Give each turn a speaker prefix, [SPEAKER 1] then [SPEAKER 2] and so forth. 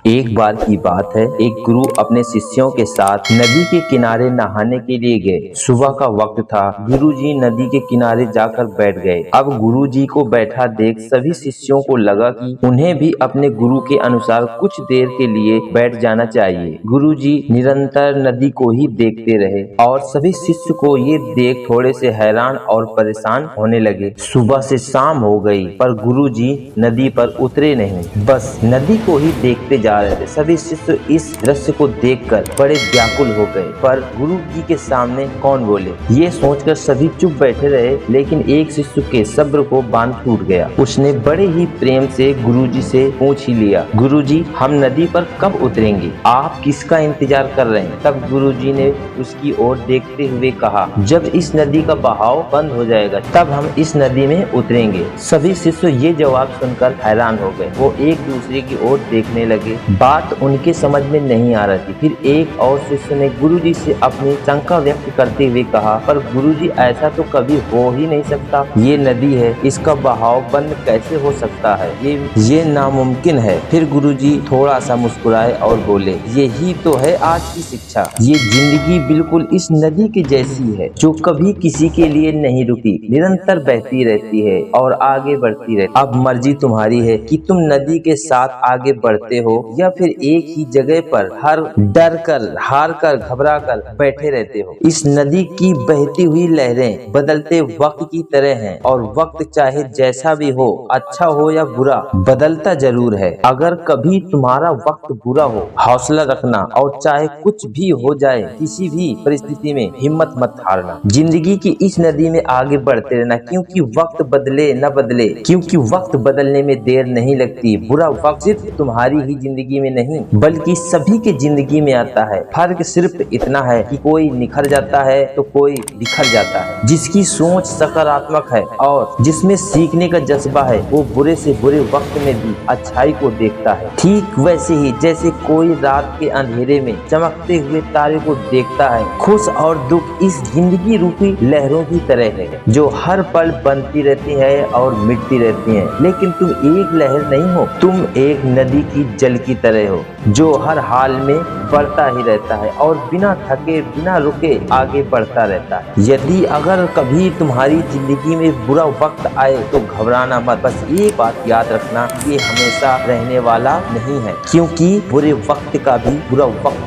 [SPEAKER 1] एक बार की बात है, एक गुरु अपने शिष्यों के साथ नदी के किनारे नहाने के लिए गए। सुबह का वक्त था। गुरुजी नदी के किनारे जाकर बैठ गए। अब गुरुजी को बैठा देख सभी शिष्यों को लगा कि उन्हें भी अपने गुरु के अनुसार कुछ देर के लिए बैठ जाना चाहिए। गुरुजी निरंतर नदी को ही देखते रहे और सभी शिष्य को ये देख थोड़े से हैरान और परेशान होने लगे। सुबह से शाम हो गई पर गुरुजी नदी पर उतरे नहीं, बस नदी को ही देखते जा रहे थे। सभी शिष्य इस दृश्य को देखकर बड़े व्याकुल हो गए, पर गुरु जी के सामने कौन बोले, ये सोचकर सभी चुप बैठे रहे। लेकिन एक शिष्य के सब्र को बांध टूट गया। उसने बड़े ही प्रेम से गुरु जी से पूछ ही लिया, गुरु जी हम नदी पर कब उतरेंगे? आप किसका इंतजार कर रहे हैं? तब गुरु जी ने उसकी ओर देखते हुए कहा, जब इस नदी का बहाव बंद हो जाएगा तब हम इस नदी में उतरेंगे। सभी शिष्य ये जवाब सुनकर हैरान हो गए। वो एक दूसरे की ओर देखने लगे। बात उनके समझ में नहीं आ रही थी। फिर एक और शिष्य ने गुरुजी से अपनी शंका व्यक्त करते हुए कहा, पर गुरुजी ऐसा तो कभी हो ही नहीं सकता। ये नदी है, इसका बहाव बंद कैसे हो सकता है? ये नामुमकिन है। फिर गुरुजी थोड़ा सा मुस्कुराए और बोले, यही तो है आज की शिक्षा। ये जिंदगी बिल्कुल इस नदी के जैसी है, जो कभी किसी के लिए नहीं रुकी, निरंतर बहती रहती है और आगे बढ़ती रहती है। अब मर्जी तुम्हारी है कि तुम नदी के साथ आगे बढ़ते हो या फिर एक ही जगह पर डर कर, हार कर, घबरा कर बैठे रहते हो। इस नदी की बहती हुई लहरें बदलते वक्त की तरह हैं और वक्त चाहे जैसा भी हो, अच्छा हो या बुरा, बदलता जरूर है। अगर कभी तुम्हारा वक्त बुरा हो, हौसला रखना और चाहे कुछ भी हो जाए, किसी भी परिस्थिति में हिम्मत मत हारना। जिंदगी की इस नदी में आगे बढ़ते रहना, क्योंकि वक्त बदले न बदले, क्योंकि वक्त बदलने में देर नहीं लगती। बुरा वक्त सिर्फ तुम्हारी ही जिंदगी में नहीं बल्कि सभी के जिंदगी में आता है। फर्क सिर्फ इतना है कि कोई निखर जाता है तो कोई बिखर जाता है। जिसकी सोच सकारात्मक है और जिसमें सीखने का जज्बा है, वो बुरे से बुरे वक्त में भी अच्छाई को देखता है। ठीक वैसे ही जैसे कोई रात के अंधेरे में चमकते हुए तारे को देखता है। खुश और दुख इस जिंदगी रूपी लहरों की तरह है, जो हर पल बनती रहती है और मिटती रहती है। लेकिन तुम एक लहर नहीं हो, तुम एक नदी की जल की तरह हो, जो हर हाल में बढ़ता ही रहता है और बिना थके, बिना रुके आगे बढ़ता रहता है। यदि अगर कभी तुम्हारी जिंदगी में बुरा वक्त आए तो घबराना मत। बस एक बात याद रखना, ये हमेशा रहने वाला नहीं है, क्योंकि बुरे वक्त का भी बुरा वक्त